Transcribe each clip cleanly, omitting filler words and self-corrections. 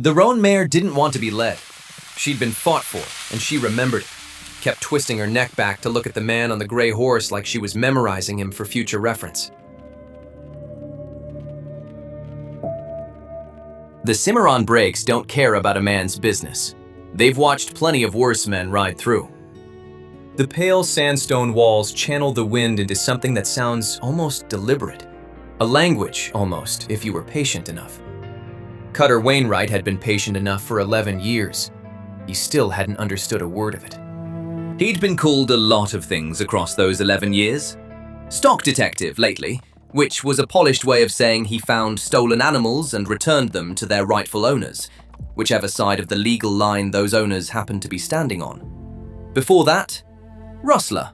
The roan mare didn't want to be led. She'd been fought for, and she remembered it. Kept twisting her neck back to look at the man on the gray horse like she was memorizing him for future reference. The Cimarron Breaks don't care about a man's business. They've watched plenty of worse men ride through. The pale sandstone walls channel the wind into something that sounds almost deliberate. A language, almost, if you were patient enough. Cutter Wainwright had been patient enough for 11 years. He still hadn't understood a word of it. He'd been called a lot of things across those 11 years. Stock detective lately, which was a polished way of saying he found stolen animals and returned them to their rightful owners, whichever side of the legal line those owners happened to be standing on. Before that, Rustler.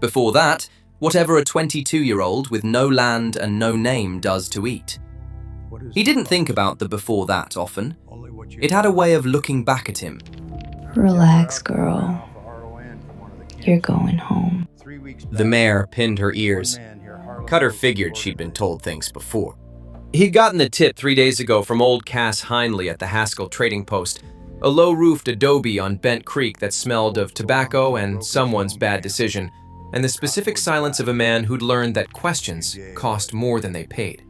Before that, whatever a 22-year-old with no land and no name does to eat. He didn't think about the before that often. It had a way of looking back at him. Relax, girl. You're going home. The mare pinned her ears. Cutter figured she'd been told things before. He'd gotten the tip 3 days ago from old Cass Hindley at the Haskell Trading Post, a low-roofed adobe on Bent Creek that smelled of tobacco and someone's bad decision, and the specific silence of a man who'd learned that questions cost more than they paid.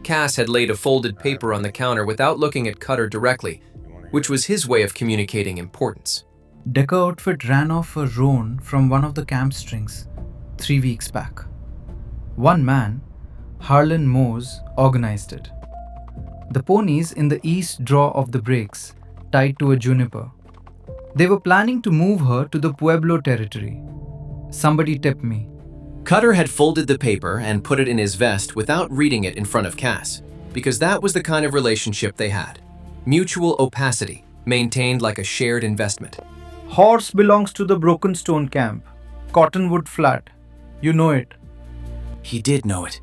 Cass had laid a folded paper on the counter without looking at Cutter directly, which was his way of communicating importance. Decker outfit ran off a roan from one of the camp strings 3 weeks back. One man, Harlan Mose, organized it. The ponies in the east draw of the breaks, tied to a juniper. They were planning to move her to the Pueblo Territory. Somebody tipped me. Cutter had folded the paper and put it in his vest without reading it in front of Cass, because that was the kind of relationship they had. Mutual opacity, maintained like a shared investment. Horse belongs to the Broken Stone Camp, Cottonwood Flat. You know it. He did know it.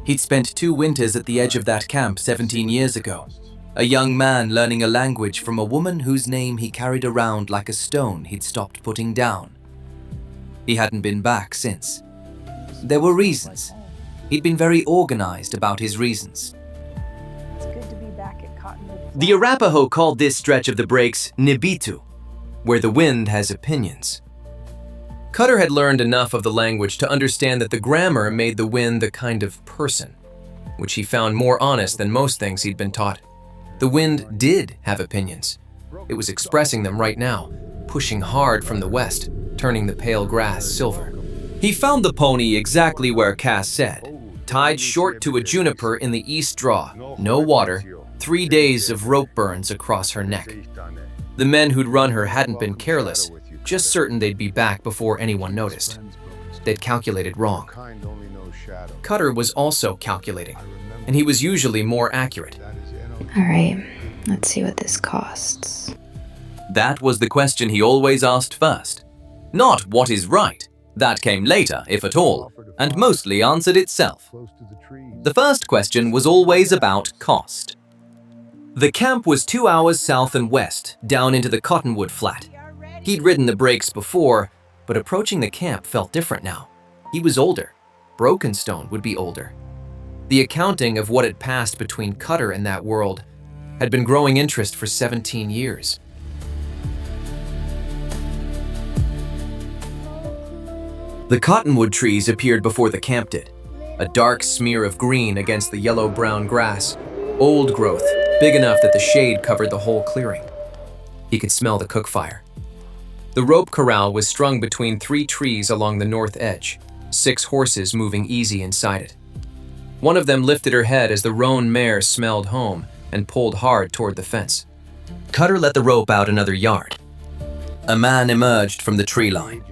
He'd spent 2 winters at the edge of that camp 17 years ago. A young man learning a language from a woman whose name he carried around like a stone he'd stopped putting down. He hadn't been back since. There were reasons. He'd been very organized about his reasons. It's good to be back at Cottonwood. The Arapaho called this stretch of the breaks Nibitu, where the wind has opinions. Cutter had learned enough of the language to understand that the grammar made the wind the kind of person, which he found more honest than most things he'd been taught. The wind did have opinions. It was expressing them right now, pushing hard from the west, turning the pale grass silver. He found the pony exactly where Cass said, tied short to a juniper in the east draw, no water, 3 days of rope burns across her neck. The men who'd run her hadn't been careless, just certain they'd be back before anyone noticed. They'd calculated wrong. Cutter was also calculating, and he was usually more accurate. All right, let's see what this costs. That was the question he always asked first. Not what is right. That came later, if at all, and mostly answered itself. The first question was always about cost. The camp was 2 hours south and west, down into the Cottonwood Flat. He'd ridden the breaks before, but approaching the camp felt different now. He was older. Broken Stone would be older. The accounting of what had passed between Cutter and that world had been growing interest for 17 years. The cottonwood trees appeared before the camp did, a dark smear of green against the yellow-brown grass, old growth, big enough that the shade covered the whole clearing. He could smell the cook fire. The rope corral was strung between 3 trees along the north edge, 6 horses moving easy inside it. One of them lifted her head as the roan mare smelled home and pulled hard toward the fence. Cutter let the rope out another yard. A man emerged from the tree line.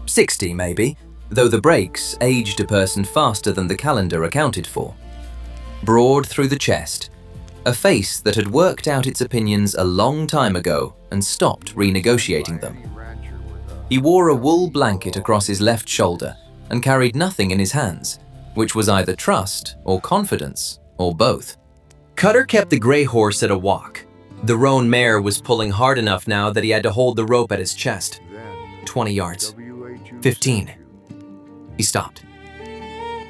60 maybe, though the breaks aged a person faster than the calendar accounted for. Broad through the chest, a face that had worked out its opinions a long time ago and stopped renegotiating them. He wore a wool blanket across his left shoulder and carried nothing in his hands, which was either trust or confidence or both. Cutter kept the gray horse at a walk. The roan mare was pulling hard enough now that he had to hold the rope at his chest. 20 yards. 15. He stopped.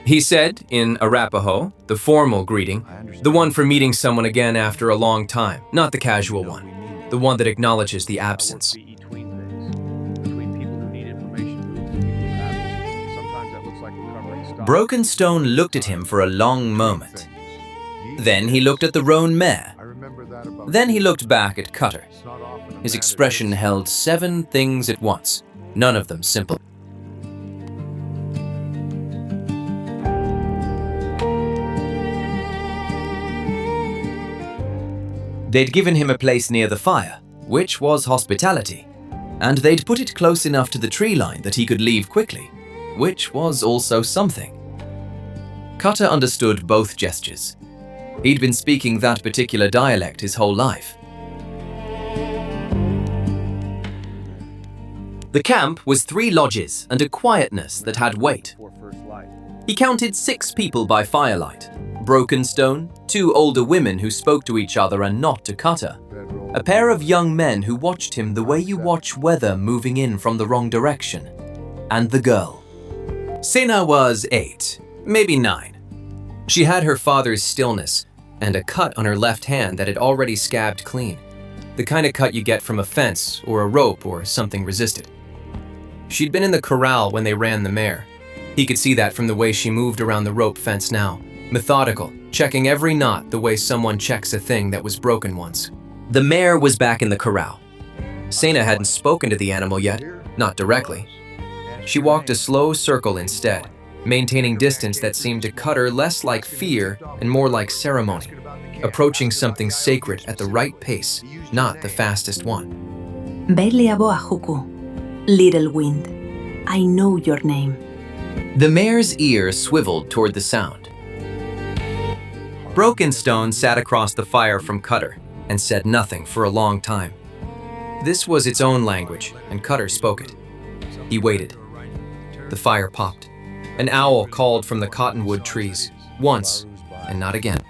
He said in Arapaho, the formal greeting, the one for meeting someone again after a long time, not the casual one, the one that acknowledges the absence. Broken Stone looked at him for a long moment. Then he looked at the roan mare. Then he looked back at Cutter. His expression held 7 things at once, none of them simple. They'd given him a place near the fire, which was hospitality, and they'd put it close enough to the tree line that he could leave quickly, which was also something. Cutter understood both gestures. He'd been speaking that particular dialect his whole life. The camp was 3 lodges and a quietness that had weight. He counted 6 people by firelight. Broken Stone, 2 older women who spoke to each other and not to Cutter, a pair of young men who watched him the way you watch weather moving in from the wrong direction, and the girl. Sena was 8, maybe 9. She had her father's stillness and a cut on her left hand that had already scabbed clean, the kind of cut you get from a fence or a rope or something resisted. She'd been in the corral when they ran the mare. He could see that from the way she moved around the rope fence now, methodical, checking every knot the way someone checks a thing that was broken once. The mare was back in the corral. Sena hadn't spoken to the animal yet, not directly. She walked a slow circle instead, maintaining distance that seemed to Cutter less like fear and more like ceremony, approaching something sacred at the right pace, not the fastest one. Little wind, I know your name. The mare's ear swiveled toward the sound. Broken Stone sat across the fire from Cutter and said nothing for a long time. This was its own language, and Cutter spoke it. He waited. The fire popped. An owl called from the cottonwood trees, once and not again.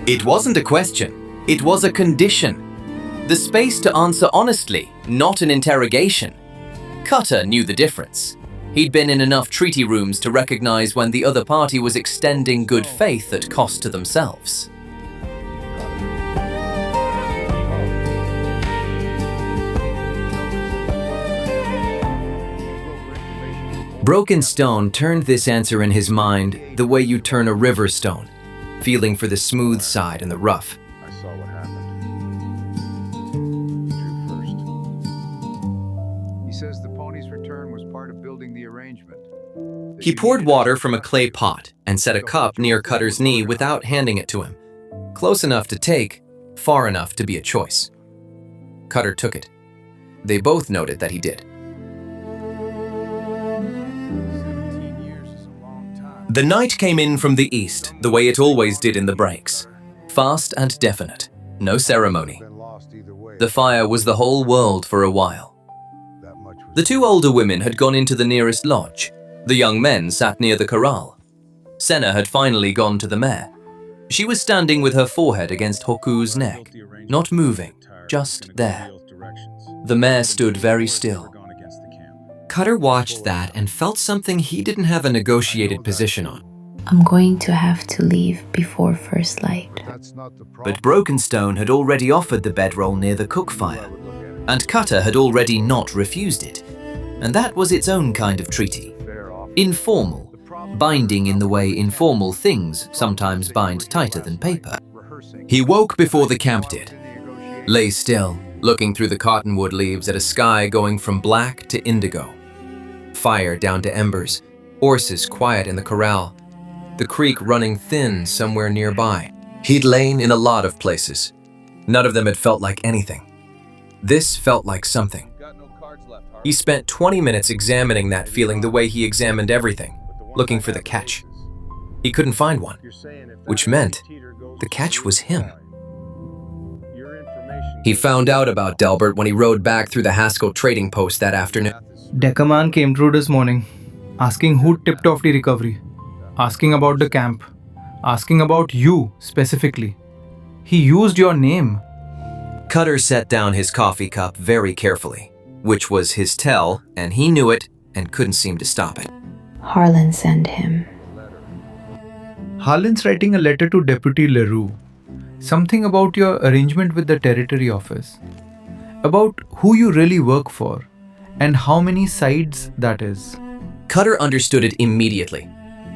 It wasn't a question, it was a condition. The space to answer honestly, not an interrogation. Cutter knew the difference. He'd been in enough treaty rooms to recognize when the other party was extending good faith at cost to themselves. Broken Stone turned this answer in his mind the way you turn a river stone, feeling for the smooth side and the rough. I saw what happened. Drew first. He says the pony's return was part of building the arrangement. He poured water from a clay pot and set a cup near Cutter's knee without handing it to him. Close enough to take, far enough to be a choice. Cutter took it. They both noted that he did. 17 years is a long time. The night came in from the east, the way it always did in the breaks. Fast and definite, no ceremony. Been lost either way. The fire was the whole world for a while. That much was The 2 older women had gone into the nearest lodge. The young men sat near the corral. Sena had finally gone to the mare. She was standing with her forehead against Hoku's neck, not moving, just there. The mare stood very still. Cutter watched that and felt something he didn't have a negotiated position on. I'm going to have to leave before first light. That's not the problem. But Broken Stone had already offered the bedroll near the cook fire, and Cutter had already not refused it. And that was its own kind of treaty. Informal, binding in the way informal things sometimes bind tighter than paper. He woke before the camp did, lay still, looking through the cottonwood leaves at a sky going from black to indigo. Fire down to embers, horses quiet in the corral, the creek running thin somewhere nearby. He'd lain in a lot of places. None of them had felt like anything. This felt like something. He spent 20 minutes examining that feeling the way he examined everything, looking for the catch. He couldn't find one, which meant the catch was him. He found out about Delbert when he rode back through the Haskell trading post that afternoon. Decaman came through this morning, asking who tipped off the recovery, asking about the camp, asking about you specifically. He used your name. Cutter set down his coffee cup very carefully, which was his tell, and he knew it and couldn't seem to stop it. Harlan sent him. Harlan's writing a letter to Deputy LaRue. Something about your arrangement with the Territory office. About who you really work for and how many sides that is. Cutter understood it immediately.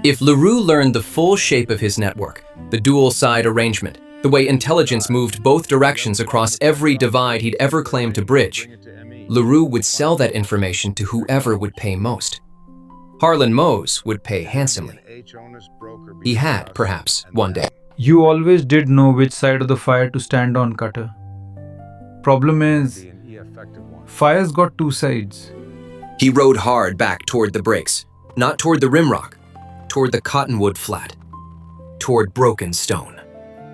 If LaRue learned the full shape of his network, the dual-side arrangement, the way intelligence moved both directions across every divide he'd ever claimed to bridge, LaRue would sell that information to whoever would pay most. Harlan Mose would pay handsomely. He had, perhaps, one day. You always did know which side of the fire to stand on, Cutter. Problem is, fire's got two sides. He rode hard back toward the breaks, not toward the rimrock, toward the cottonwood flat, toward Broken Stone.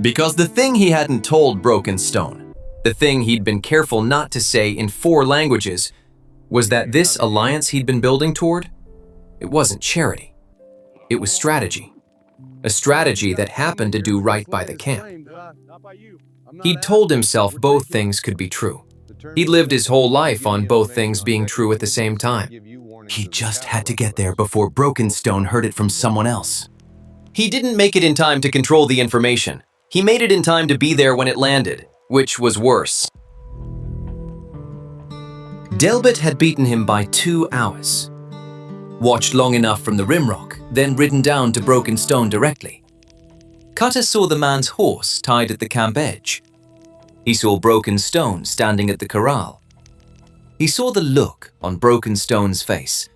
Because the thing he hadn't told Broken Stone, the thing he'd been careful not to say in 4 languages, was that this alliance he'd been building toward, it wasn't charity. It was strategy. A strategy that happened to do right by the camp. He'd told himself both things could be true. He'd lived his whole life on both things being true at the same time. He just had to get there before Broken Stone heard it from someone else. He didn't make it in time to control the information. He made it in time to be there when it landed, which was worse. Delbert had beaten him by 2 hours. Watched long enough from the rimrock, then ridden down to Broken Stone directly. Cutter saw the man's horse tied at the camp edge. He saw Broken Stone standing at the corral. He saw the look on Broken Stone's face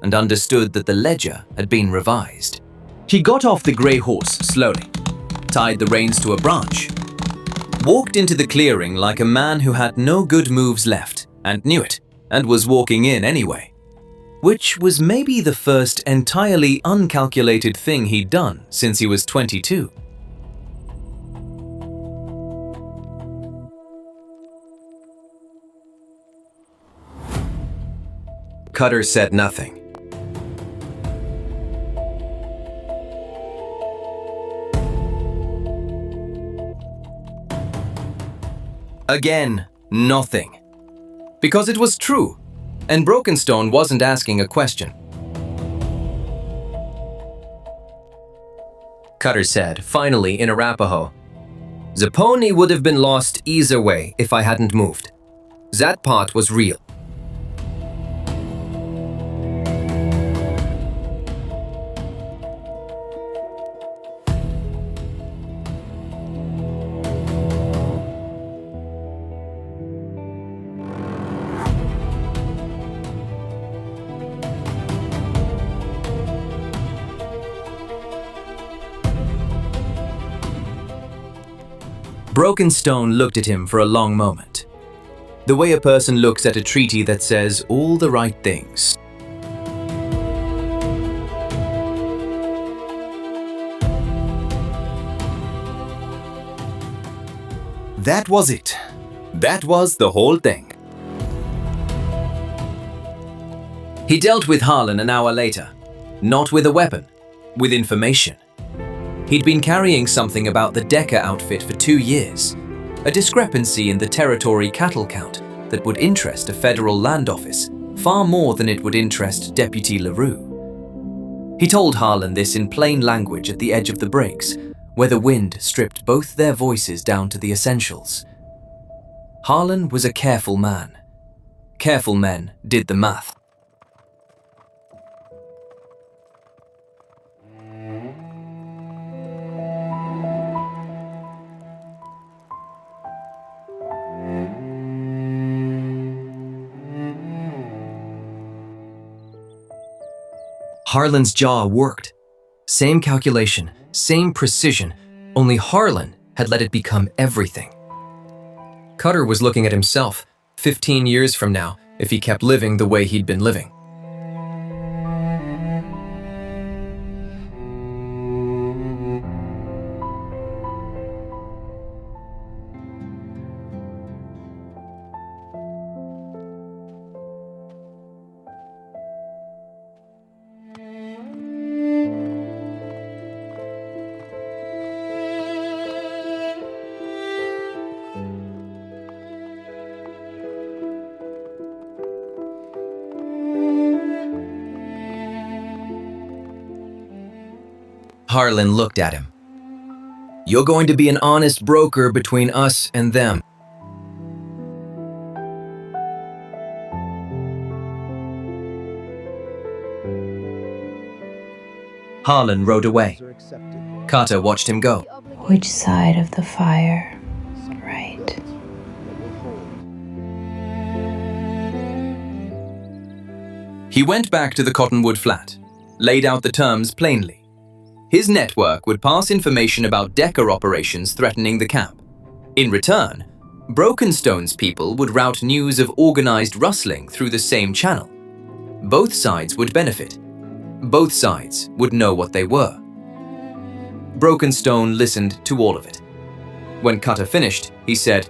and understood that the ledger had been revised. He got off the gray horse slowly, tied the reins to a branch, walked into the clearing like a man who had no good moves left and knew it and was walking in anyway. Which was maybe the first entirely uncalculated thing he'd done since he was 22. Cutter said nothing. Again, nothing. Because it was true. And Broken Stone wasn't asking a question. Cutter said, finally in Arapaho, "The pony would have been lost either way if I hadn't moved. That part was real." Broken Stone looked at him for a long moment, the way a person looks at a treaty that says all the right things. That was it. That was the whole thing. He dealt with Harlan an hour later, not with a weapon, with information. He'd been carrying something about the Decker outfit for 2 years, a discrepancy in the territory cattle count that would interest a federal land office far more than it would interest Deputy LaRue. He told Harlan this in plain language at the edge of the breaks, where the wind stripped both their voices down to the essentials. Harlan was a careful man. Careful men did the math. Harlan's jaw worked. Same calculation, same precision, Only Harlan had let it become everything. Cutter was looking at himself 15 years from now if he kept living the way he'd been living. Harlan looked at him. "You're going to be an honest broker between us and them." Harlan rode away. Carter watched him go. Which side of the fire? Right. He went back to the cottonwood flat, laid out the terms plainly. His network would pass information about Decker operations threatening the camp. In return, Broken Stone's people would route news of organized rustling through the same channel. Both sides would benefit. Both sides would know what they were. Broken Stone listened to all of it. When Cutter finished, he said,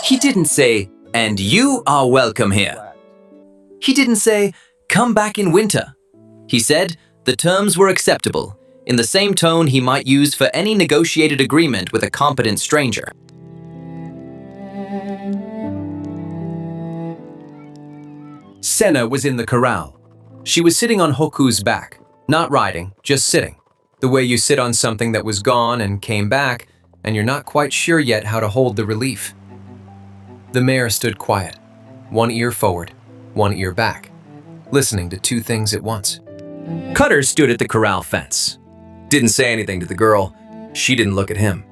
He didn't say, "And you are welcome here." He didn't say, "Come back in winter." He said the terms were acceptable, in the same tone he might use for any negotiated agreement with a competent stranger. Senna was in the corral. She was sitting on Hoku's back, not riding, just sitting. The way you sit on something that was gone and came back, and you're not quite sure yet how to hold the relief. The mare stood quiet, one ear forward, one ear back, listening to two things at once. Cutter stood at the corral fence. Didn't say anything to the girl. She didn't look at him.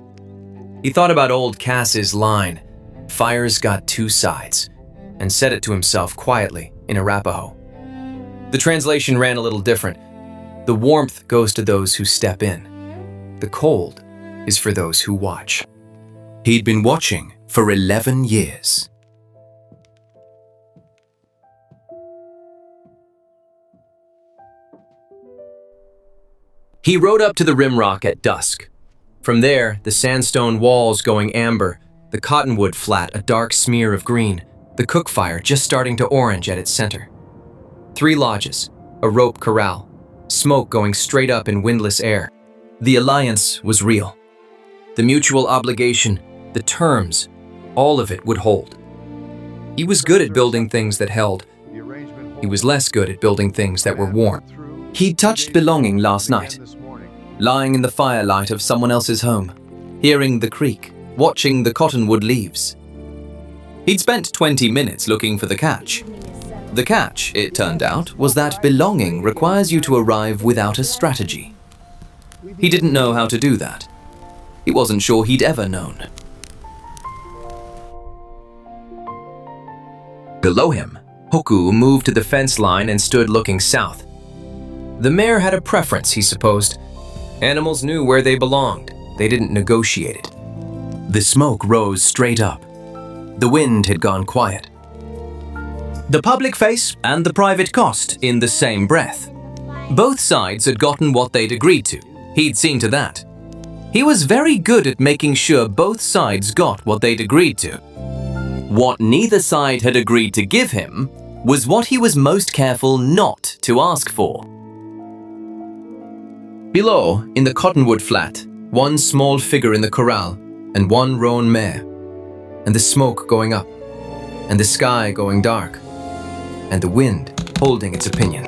He thought about old Cass's line, "Fire's got two sides," and said it to himself quietly in Arapaho. The translation ran a little different. The warmth goes to those who step in. The cold is for those who watch. He'd been watching for 11 years. He rode up to the rim rock at dusk. From there, the sandstone walls going amber, the cottonwood flat a dark smear of green, the cook fire just starting to orange at its center. 3 lodges, a rope corral, smoke going straight up in windless air. The alliance was real. The mutual obligation, the terms, all of it would hold. He was good at building things that held. He was less good at building things that were warm. He touched belonging last night, lying in the firelight of someone else's home, hearing the creak, watching the cottonwood leaves. He'd spent 20 minutes looking for the catch. The catch, it turned out, was that belonging requires you to arrive without a strategy. He didn't know how to do that. He wasn't sure he'd ever known. Below him, Hoku moved to the fence line and stood looking south. The mare had a preference, he supposed. Animals knew where they belonged. They didn't negotiate it. The smoke rose straight up. The wind had gone quiet. The public face and the private cost in the same breath. Both sides had gotten what they'd agreed to. He'd seen to that. He was very good at making sure both sides got what they'd agreed to. What neither side had agreed to give him was what he was most careful not to ask for. Below, in the cottonwood flat, one small figure in the corral and one roan mare, and the smoke going up, and the sky going dark, and the wind holding its opinion.